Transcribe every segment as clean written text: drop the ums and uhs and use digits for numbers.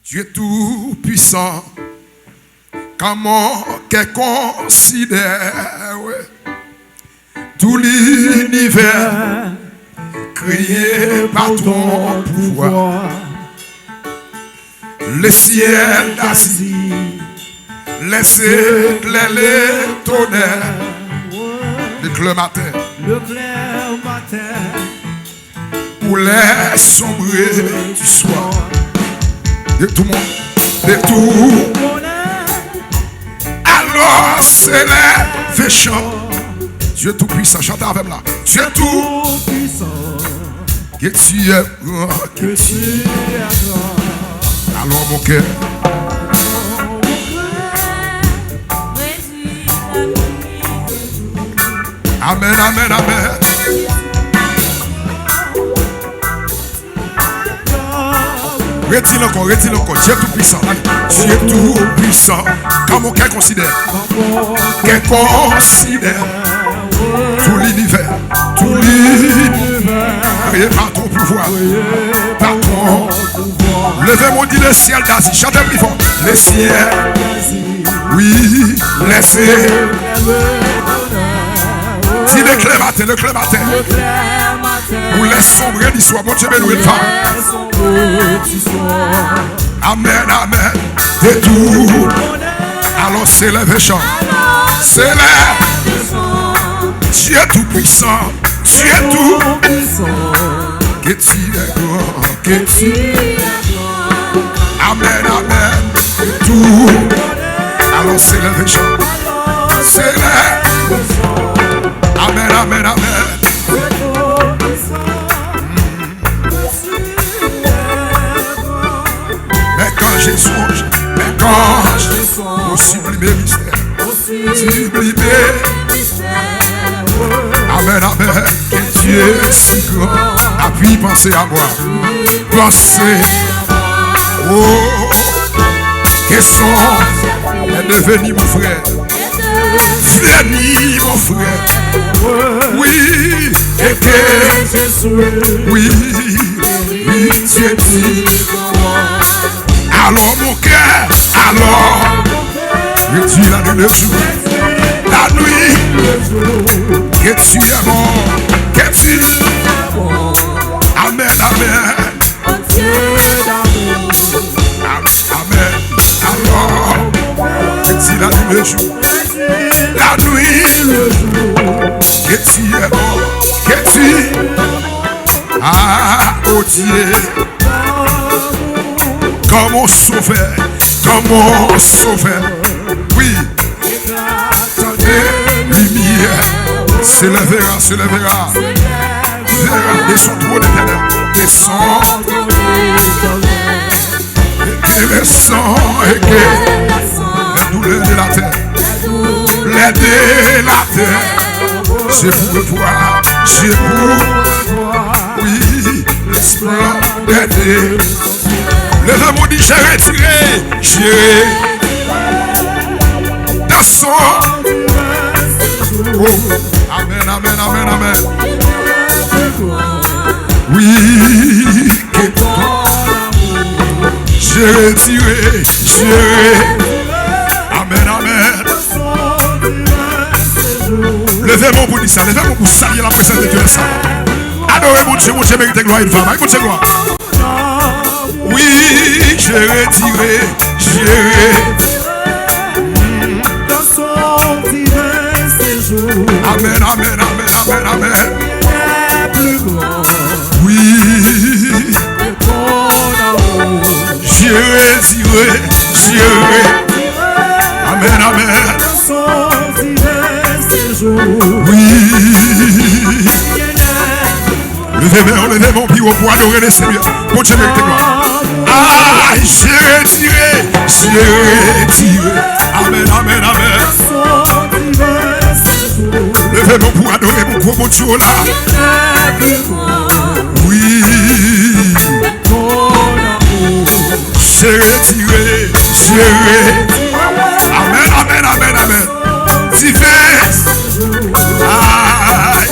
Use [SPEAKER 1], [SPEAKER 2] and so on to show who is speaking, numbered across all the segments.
[SPEAKER 1] Tu es tout puissant. Comment qu'elle considère tout l'univers créé par ton pouvoir. Les ciels d'Asie, les éclairs, les tonnerres, le clair matin, pour les sombrer du soir. De tout le monde, de tout. Alors s'élève chant. Dieu tout puissant, chante avec moi. Dieu tout puissant. Que tu es grand, que tu es grand. Alors mon cœur. Amen, amen, amen. Retire encore, retire encore. Dieu tout puissant. Dieu tout puissant. Comment qu'elle considère? Qu'elle considère tout l'univers. Tout l'univers. Créé par ton pouvoir. Par ton pouvoir. Levez-moi, dit le ciel d'Asie. Chantez plus fort. Les ciels. Oui, les ciels. Dis le clair matin, le clair matin. Pour les sombrer d'histoire, mon Dieu, nous le femme. Amen, amen. De tout. Alors s'élève et chante. S'élève. Tu es tout puissant. Tu es tout puissant. Que tu es grand. Que tu es grand. Amen, amen. De tout. Alors s'élève et chante. S'élève. Amen, amen, amen. Mais quand je songe, au sublime mystère, amen, amen, que Dieu est si grand, appuie, pensez à moi, pensez, oh, que son est devenu mon frère, venu mon frère, oui, et que Jésus, oui, Dieu dit, alors mon cœur, alors, je dis la nuit le jour, la nuit, que tu es bon, que tu es bon, amen, amen, amen, alors, je dis la nuit le jour, la nuit, que tu es bon, que tu es, ah, oh Dieu, comme on sauvait, oui, attendez, lumière, s'élèvera, descend trop d'éternel, descend, et le sang, et que la douleur de la terre, l'aide de la terre, c'est pour le voir, c'est pour, oui, l'espoir d'aider. Le remous dit j'ai retiré, dans son. Oh, amen, amen, amen, amen. Oui, que ton j'ai retiré, amen, amen. Levez-moi pour dire ça, levez-moi pour saluer la présence de Dieu. Adorez mon Dieu mérite gloire, une femme, écoutez gloire. Oui, j'ai retiré, dans son divin séjour. Amen, amen, amen, amen, amen. Oui, j'ai retiré, amen, amen. Dans son divin séjour. Oui. Levez mon pied pour adorer le Seigneur. Mon Dieu mérite gloire. Ah, j'ai retiré. Amen, amen, amen. Levez-moi pour adorer mon gros Dieu là. Oui. J'ai retiré. Amen, amen, amen, amen. Divin. Aïe.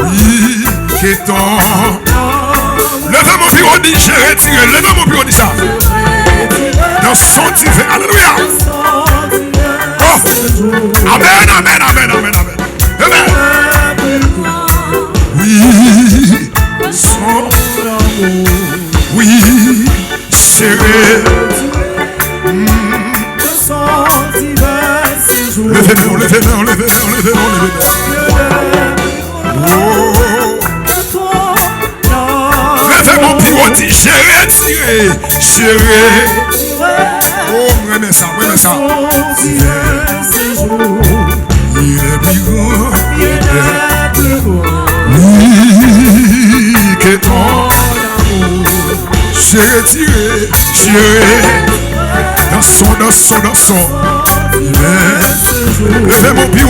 [SPEAKER 1] Oui, que ton. Levez mon pied On dit j'ai retiré. Levez mon pied, on dit ça. Dans son divin. Alléluia. Oh. Amen, amen, amen, amen, amen. Amen. Oui, son amour. Oui, c'est levez-nous, levez-nous, levez-nous, levez-nous, levez-nous. Levez mon pied, on dit j'ai retiré, j'ai retiré. Oh, remets ça, remets ça. Il est plus grand, il est plus grand. Oui, que ton amour. J'ai retiré, j'ai retiré. Dans son. Levez mon pio.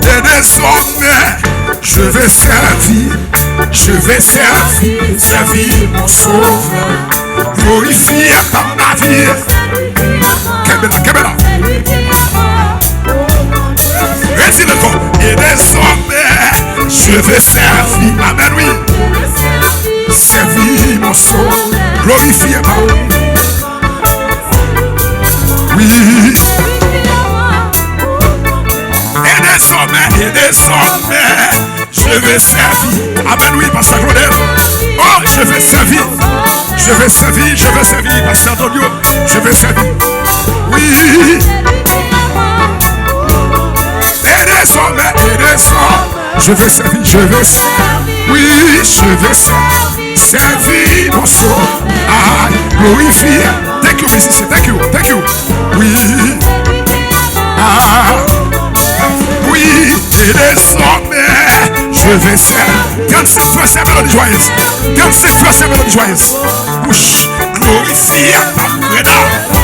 [SPEAKER 1] Et désormais, je vais servir mon sauveur. Glorifier par ma vie. Kebela. Retire le corps. Et désormais, je vais servir. Amen, oui. Servir mon sauveur. Glorifier par ma vie. Oui. Et désormais, je vais servir. Amen, oui, Pasteur Claudel. Oh, je vais servir, Pasteur Donio. Je vais servir. Oui. Et désormais, je vais servir. Oui, je vais servir mon sauveur. Ah, glorifier. Thank you, musicien. Thank you. Oui. Ah. Oui, et désormais, je vais servir. 37 fois, c'est la mélodie joyeuse. 37 fois, c'est la mélodie joyeuse. Ouch, glorifier par Breda.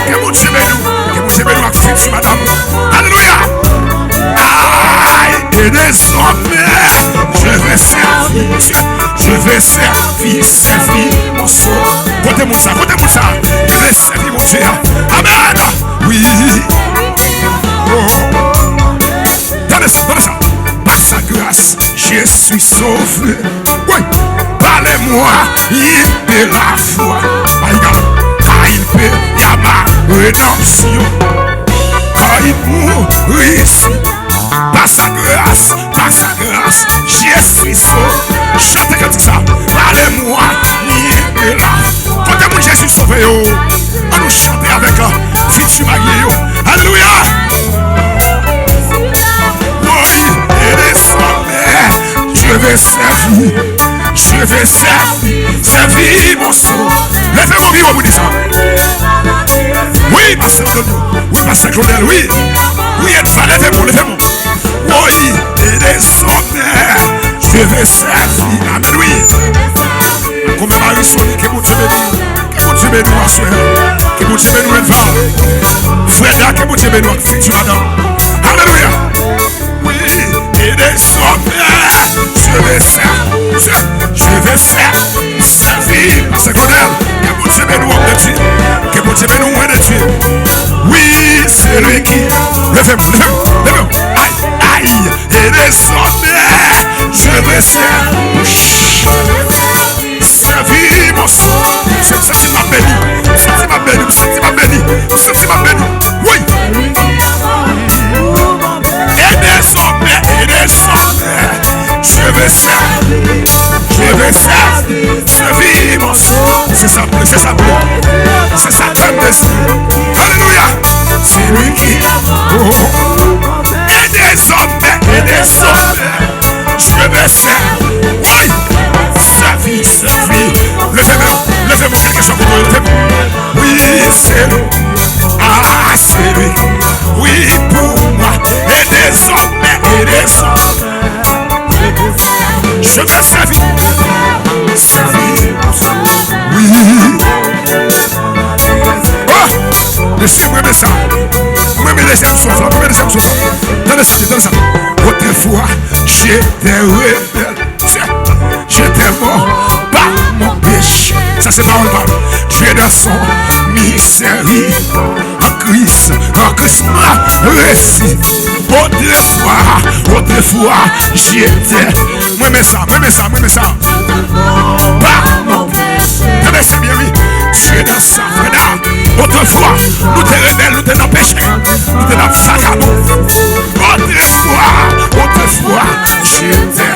[SPEAKER 1] Que mon Dieu bénisse nous a fait, madame. Alléluia. Aïe, et désormais, je vais servir mon sauveur. Côté-moi ça. Je vais servir mon Dieu. Amen. Oui. Oh. Donnez ça. Par sa grâce, je suis sauvé. Oui, parlez-moi, il de la foi. Car il paie, il y a ma rédemption. Quand il mourit ici, par sa grâce, je suis sauvé. Chantez comme ça. Parlez-moi, il de la foi. Quand je suis sauvé, on nous chante avec un futur marié. Alléluia. Je vais servir mon sauveur. Levez mon pied, vous dites ça. Oui, Pasteur Claudel. Oui, Pasteur Claudel, oui. Oui, levez-moi. Oui, et désormais, je vais servir. Amen, oui. Comme Marie Sonia, que mon Dieu bénisse. Que mon Dieu bénisse, ma soeur. Que mon Dieu bénisse, Eva. Frère, que mon Dieu bénisse, futur madame. Alléluia. Oui, et désormais, je vais servir. Pasteur Claudel, que mon Dieu bénisse, que mon Dieu bénisse, oui, c'est lui qui. Levez-moi. Aïe, et désormais, je vais servir mon sauveur. C'est ma béni. Oui. Et désormais, je vais servir mon sauveur. C'est ça comme destin. Alléluia. C'est lui qui. Et désormais, je vais servir. Oui. Servir. Levez-moi quelque chose pour vous. Oui, c'est lui. Ah, c'est lui. Oui, pour moi. Et désormais, je vais servir. Oui. Oh, laissez-moi mettre ça. Moi, me deuxième soif. Donnez ça. Autrefois, j'étais rebelle. J'étais mort par mon péché. Ça, c'est parole. Dieu dans son miséricorde. En Christ m'a réussi. Autrefois, j'y étais. Moi, mais ça. Pas mon péché. C'est bien, oui. Tu es dans ça, frère. Autrefois, nous te rebelles, nous te dans péché. Nous te dans sacrament. Autrefois, j'y étais.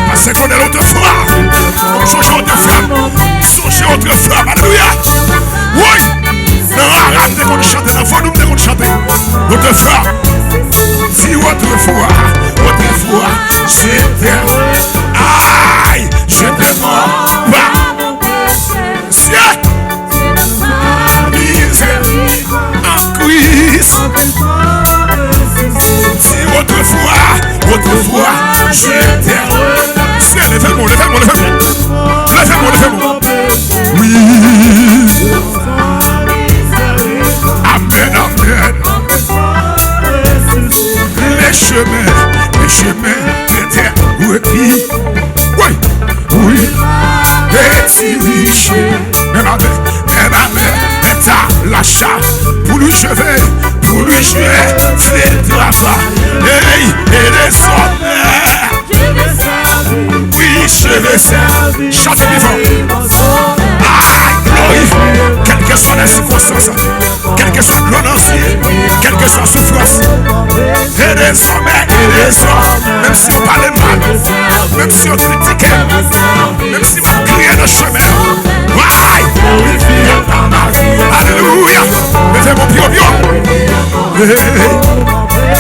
[SPEAKER 1] Parce qu'on est l'autrefois. Songez autrefois. Alléluia. Oui. Non, arrête de chanter. Non, faut nous de chanter. Autrefois. Si autrefois, j'étais, aïe, j'étais mort, pas mon péché, misère, en Christ. Si autrefois, j'étais, levez-moi, oui, amen. Les chemins d'éternel repris. Oui, et si riche, même avec, est à l'achat, pour lui jouer, c'est le travail, et les sommets. Oui, je vais servir, chantez vivant. Quelle que soit la circonstance, quelle que soit l'hononcier, quelle que soit la souffrance, et les sommets, même si on parlait mal, même si on critiquait, même si on criait le chemin, alléluia, levez mon pied.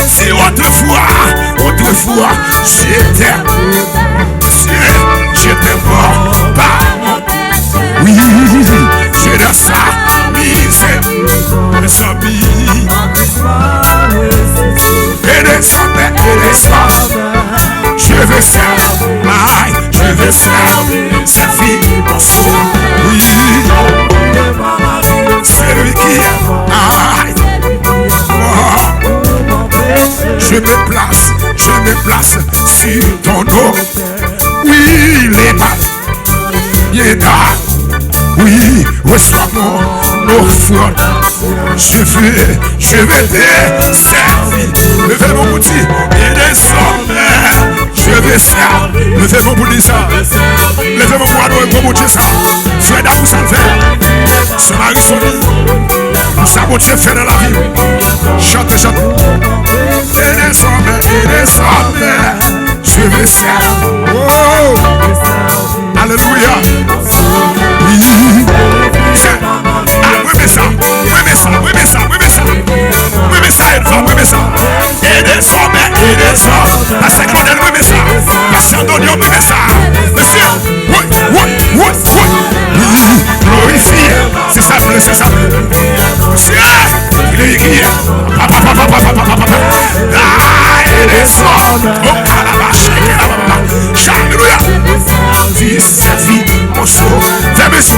[SPEAKER 1] Si autrefois, j'étais mort par mon péché. Oui, j'ai dans sa misère, les amis, et les sommets, je vais servir, servir mon soul. Oui, c'est lui qui est. Je me place sur ton dos. Oui, les balles, oui, reçois mon offrande. Je vais te servir. Levez mon bouti, et les sommets. Je vais servir. Levez mon bouti, ça. Levez mon bois et mon bouti, ça. Frère d'amour, ça le fait. Ce mari, son lit. Ça, mon Dieu, fait dans la vie. Chante. Et les sommets, je vais servir. Oh, alléluia. Oui, et des sommets, la secondaire, oui, mais ça, la chandonnion, oui, mais ça, monsieur, oui, glorifie, c'est ça, monsieur, il est écrit, et des sommets, oh, alléluia, vie, mon soul, fais monsieur,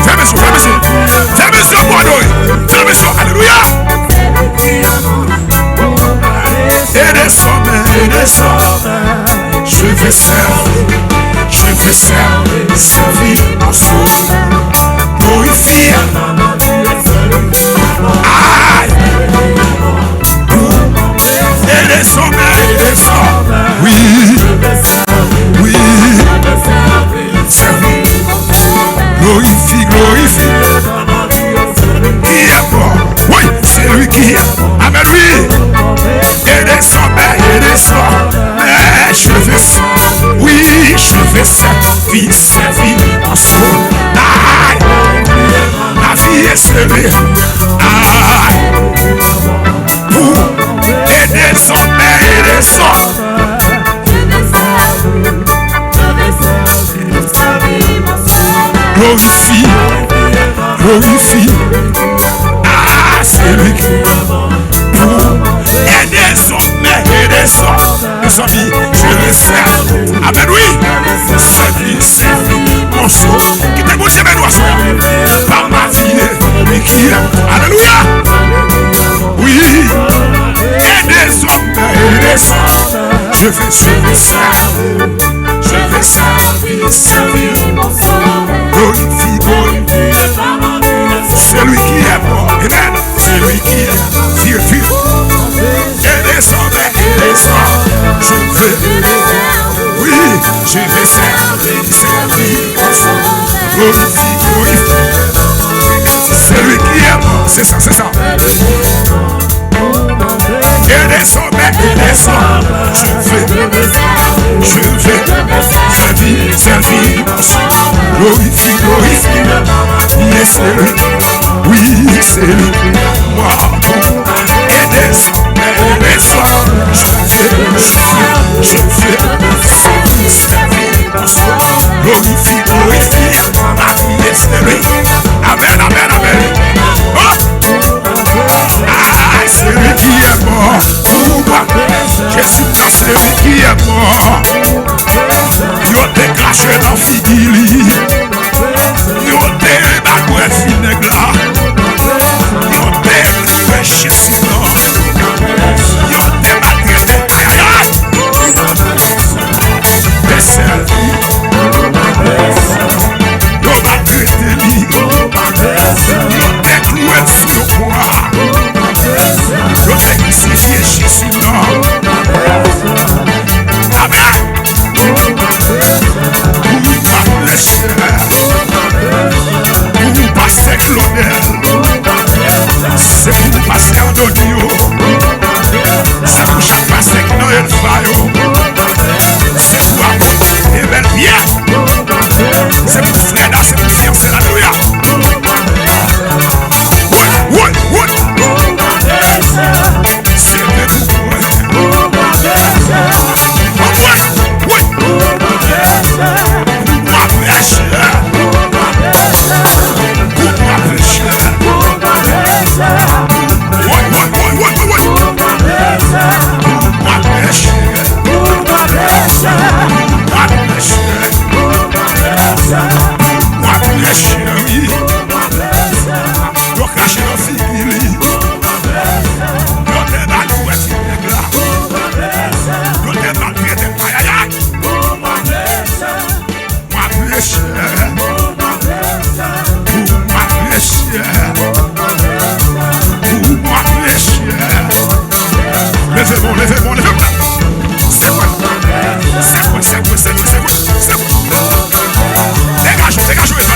[SPEAKER 1] alléluia. Et des sommets, je vais servir mon soul, glorifier. Aïe, et des sommets, oui, servir, glorifie. Qui est mort, oui, c'est lui qui est. Amen, oui. Et des sommets, je vais servir mon soul. Aïe, ma vie est semée. Aïe, pour et des sommets, glorifie. Ah, c'est lui qui est pour et des sommets, mes amis, je les sers. Amen, oui. Servir mon soul. Qui te bouge mes doigts, frère. Par ma vie, mais qui est. Alléluia. Oui. Et des sommets, je vais servir mon soul. Glorifie. C'est lui qui est mort. Amen. C'est lui qui est. Vieux. Et des sommets, vais, oui, je vais servir mon Sauveur. Glorifie, glorifie. C'est lui qui est mort, c'est ça, c'est ça. Et des sommets, je vais servir mon Sauveur. Glorifie, glorifie. Yes, c'est lui, oui, c'est lui. Moi, et des sommets, je vais servir mon Sauveur. Glorifie, glorifie. Yes, c'est lui. Amen, amen, amen. Oh! Ah, c'est lui qui est mort pour moi. Jésus-Christ, c'est lui qui est mort. Yo t'es craché dans Figili. Yo t'es bagoué vinaigre. Yo t'es péché sinon. Yo t'es maltraité. Aïe aïe aïe. T'es servi. Yo maltraité lui. Yo t'es cloué sur moi. Yo t'es crucifié Jésus non. Amen. Pour passer Claudel, c'est pour passer Andonio, c'est pour chaque passer Noël Fayo, c'est pour apporter des belles bières, c'est pour Freda, c'est pour fiancer la Louia. Oui, oui, oui. C'est pour moi. Oui. Levez-moi. C'est quoi?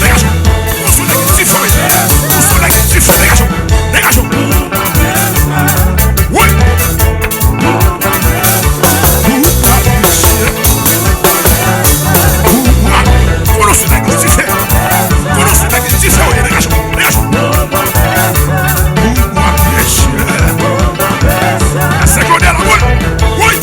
[SPEAKER 1] Dégageons. On se lève, dégageons. Oui. On se lève, dégageons. C'est qu'on est à la boule. Oui.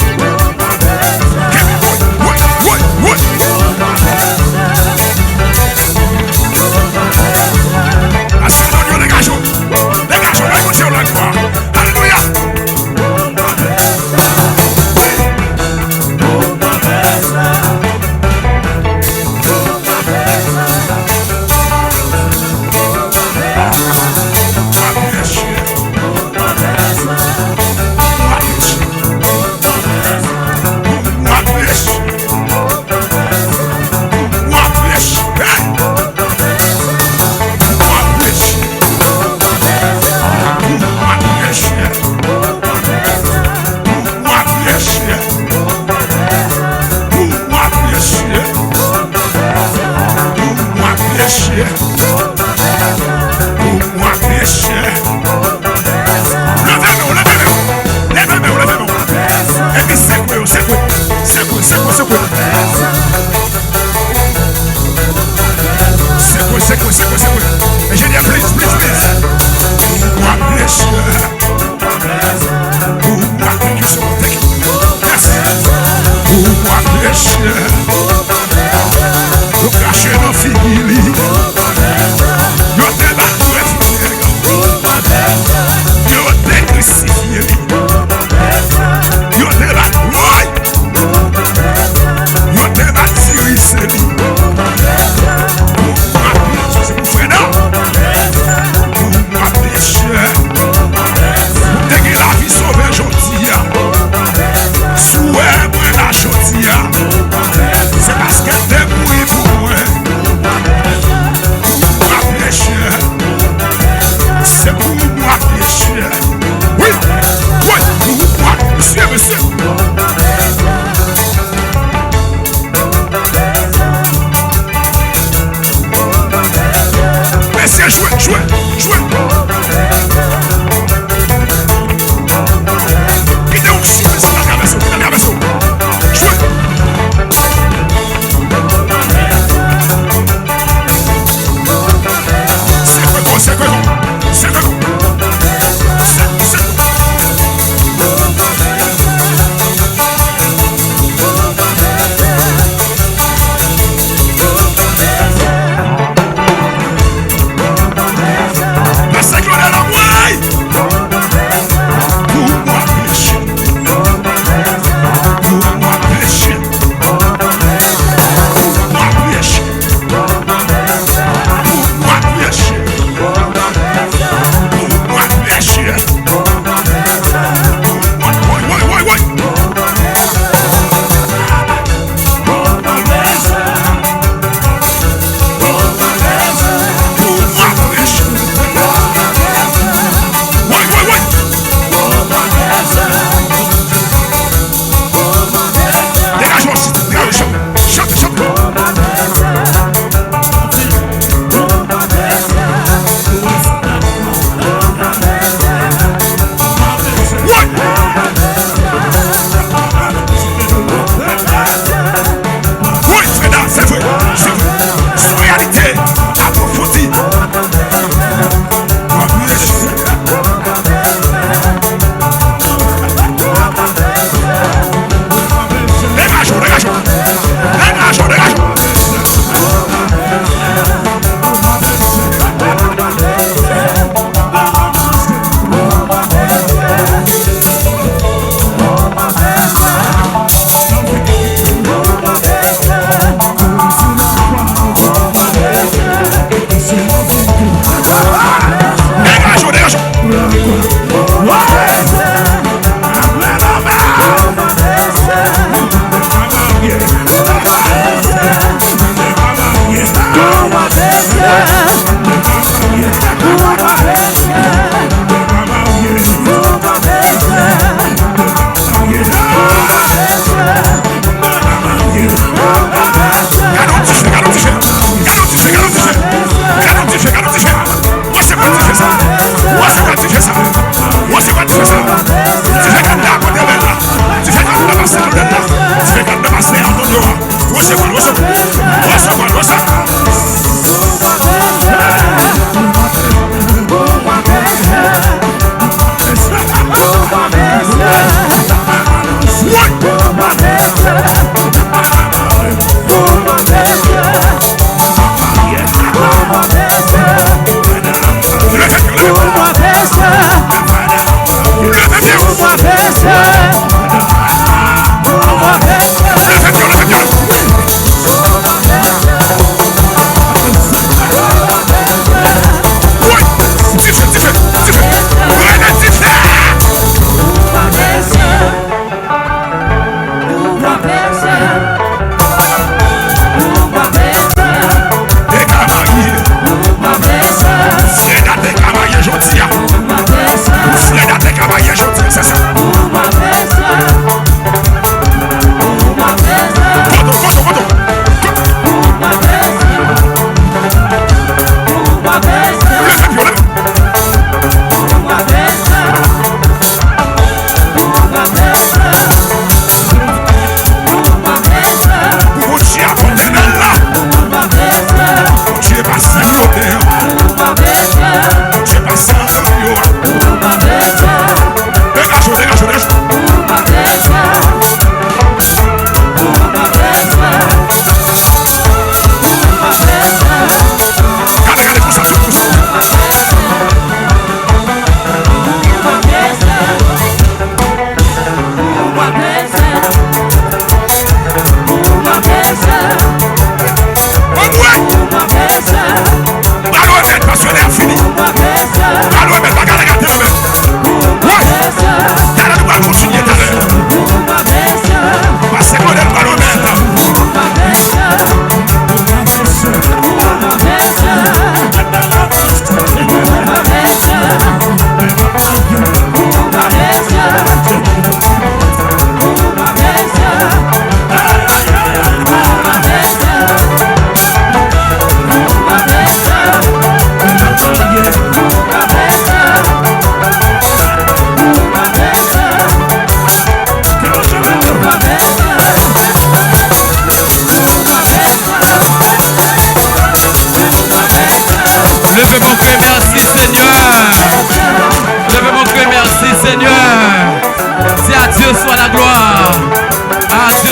[SPEAKER 1] Ingénieur, please. Yo caché dans Figili. Yo t'es battu yo t'es crucifié. Yo t'es battu. Yo t'es battu ici. C'est pour Freda. Pour moi péché.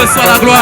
[SPEAKER 2] soit la gloire.